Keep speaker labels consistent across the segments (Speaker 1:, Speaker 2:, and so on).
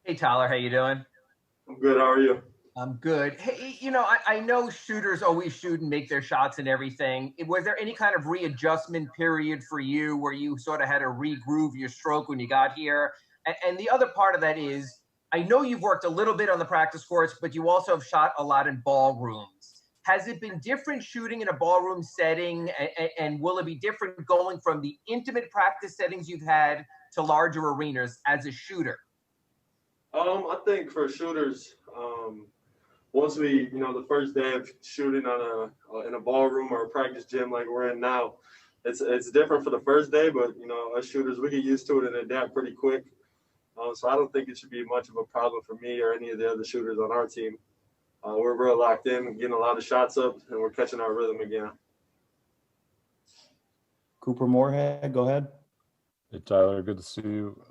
Speaker 1: Hey, Tyler, how you doing?
Speaker 2: I'm good. How are you?
Speaker 1: I'm good. Hey, I know shooters always shoot and make their shots and everything. Was there any kind of readjustment period for you where you sort of had to regroove your stroke when you got here? And the other part of that is, I know you've worked a little bit on the practice courts, but you also have shot a lot in ballrooms. Has it been different shooting in a ballroom setting, and will it be different going from the intimate practice settings you've had to larger arenas as a shooter?
Speaker 2: I think for shooters, once we, the first day of shooting on in a ballroom or a practice gym like we're in now, it's different for the first day, but us shooters we get used to it and adapt pretty quick. So I don't think it should be much of a problem for me or any of the other shooters on our team. We're real locked in, getting a lot of shots up, and we're catching our rhythm again.
Speaker 3: Cooper Moorhead, go ahead.
Speaker 4: Hey, Tyler, good to see you.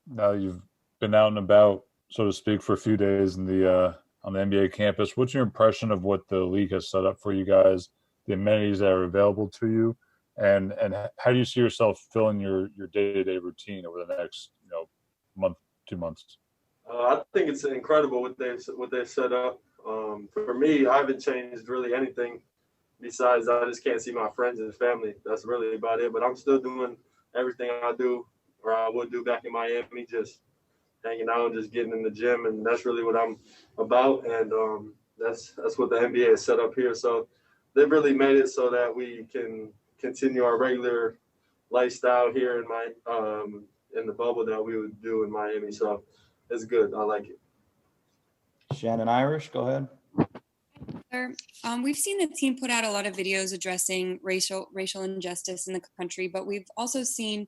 Speaker 4: Now you've been out and about, so to speak, for a few days in the on the NBA campus. What's your impression of what the league has set up for you guys, the amenities that are available to you, and how do you see yourself filling your day-to-day routine over the next month, 2 months?
Speaker 2: I think it's incredible what they've set up. For me, I haven't changed really anything besides I just can't see my friends and family. That's really about it. But I'm still doing everything I do or I would do back in Miami, just hanging out and just getting in the gym, and that's really what I'm about. And that's what the NBA has set up here. So they've really made it so that we can continue our regular lifestyle here in the bubble that we would do in Miami. So it's good. I like it.
Speaker 3: Shannon Irish, go ahead.
Speaker 5: We've seen the team put out a lot of videos addressing racial injustice in the country, but we've also seen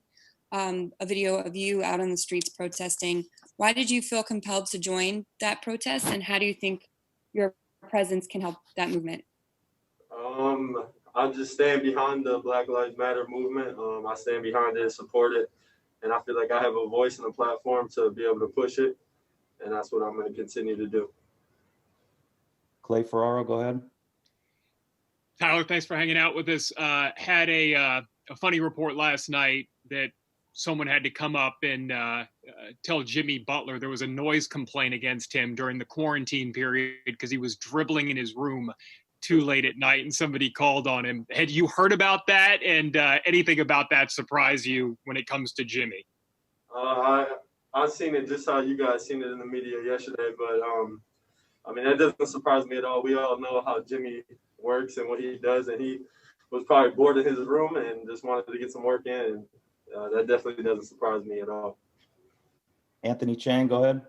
Speaker 5: a video of you out on the streets protesting. Why did you feel compelled to join that protest, and how do you think your presence can help that movement?
Speaker 2: I just stand behind the Black Lives Matter movement. I stand behind it and support it, and I feel like I have a voice and a platform to be able to push it, and that's what I'm going to continue to do.
Speaker 3: Clay Ferraro, go ahead.
Speaker 6: Tyler, thanks for hanging out with us. Had a funny report last night that someone had to come up and tell Jimmy Butler there was a noise complaint against him during the quarantine period because he was dribbling in his room too late at night, and somebody called on him. Had you heard about that, and anything about that surprise you when it comes to Jimmy?
Speaker 2: I've seen it just how you guys seen it in the media yesterday, but I mean, that doesn't surprise me at all. We all know how Jimmy works and what he does, and he was probably bored in his room and just wanted to get some work in. And that definitely doesn't surprise me at all.
Speaker 3: Anthony Chang, go ahead.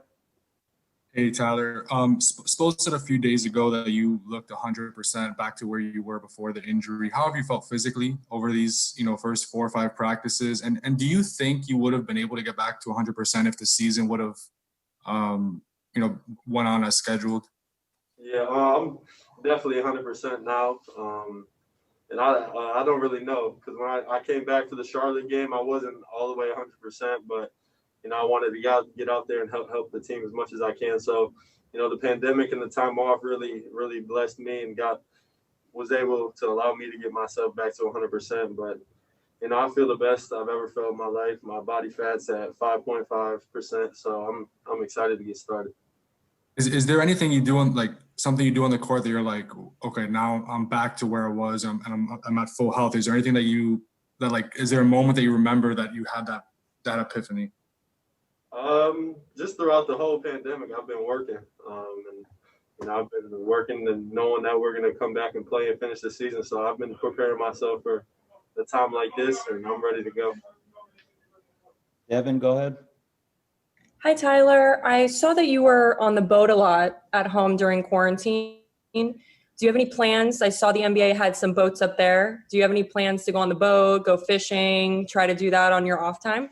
Speaker 7: Hey, Tyler. Spoke said a few days ago that you looked 100% back to where you were before the injury. How have you felt physically over these, first 4 or 5 practices? And do you think you would have been able to get back to 100% if the season would have, went on as scheduled?
Speaker 2: Yeah, I'm definitely 100% now. And I don't really know, because when I came back for the Charlotte game, I wasn't all the way 100%, but I wanted to get out there and help the team as much as I can. So, the pandemic and the time off really, really blessed me and was able to allow me to get myself back to 100%. But, I feel the best I've ever felt in my life. My body fat's at 5.5%. So I'm excited to get started.
Speaker 7: Is there anything you do something you do on the court that you're like, okay, now I'm back to where I was and I'm at full health? Is there anything is there a moment that you remember that you had that epiphany?
Speaker 2: Just throughout the whole pandemic, I've been working, and I've been working and knowing that we're going to come back and play and finish the season. So I've been preparing myself for a time like this, and I'm ready to go.
Speaker 3: Devin, go ahead.
Speaker 8: Hi, Tyler. I saw that you were on the boat a lot at home during quarantine. Do you have any plans? I saw the NBA had some boats up there. Do you have any plans to go on the boat, go fishing, try to do that on your off time?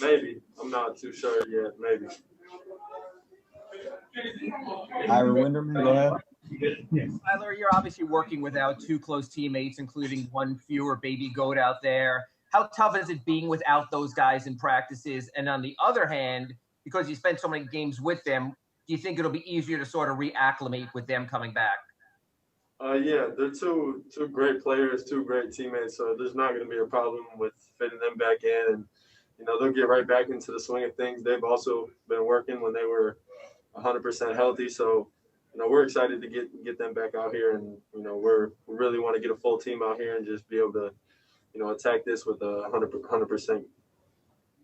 Speaker 2: Maybe. I'm not too sure yet. Maybe.
Speaker 3: Ira Winderman, go ahead.
Speaker 1: Tyler, you're obviously working without 2 close teammates, including 1 fewer baby goat out there. How tough is it being without those guys in practices? And on the other hand, because you spent so many games with them, do you think it'll be easier to sort of reacclimate with them coming back?
Speaker 2: Yeah, they're two great players, 2 great teammates, so there's not going to be a problem with fitting them back in. And, they'll get right back into the swing of things. They've also been working when they were 100% healthy. So, we're excited to get them back out here, and we really want to get a full team out here and just be able to, attack this with 100%.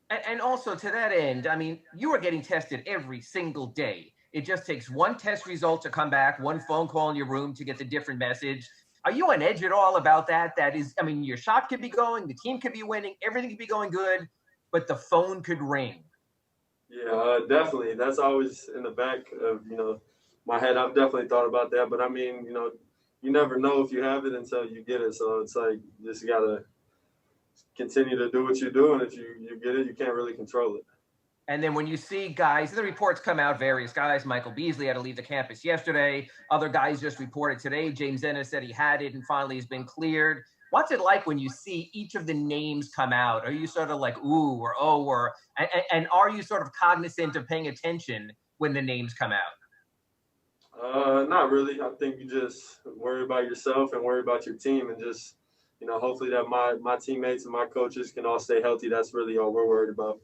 Speaker 1: And also to that end, I mean, you are getting tested every single day. It just takes one test result to come back, one phone call in your room to get the different message. Are you on edge at all about that? That is, I mean, your shot could be going, the team could be winning, everything could be going good, but the phone could ring.
Speaker 2: Yeah, definitely. That's always in the back of, my head. I've definitely thought about that. But I mean, you never know if you have it until you get it. So it's like, you just got to continue to do what you do. And if you get it, you can't really control it.
Speaker 1: And then when you see guys, the reports come out, various guys, Michael Beasley had to leave the campus yesterday. Other guys just reported today. James Ennis said he had it and finally has been cleared. What's it like when you see each of the names come out? Are you sort of like, ooh, or oh, or, and are you sort of cognizant of paying attention when the names come out?
Speaker 2: Not really. I think you just worry about yourself and worry about your team, and just, hopefully that my teammates and my coaches can all stay healthy. That's really all we're worried about.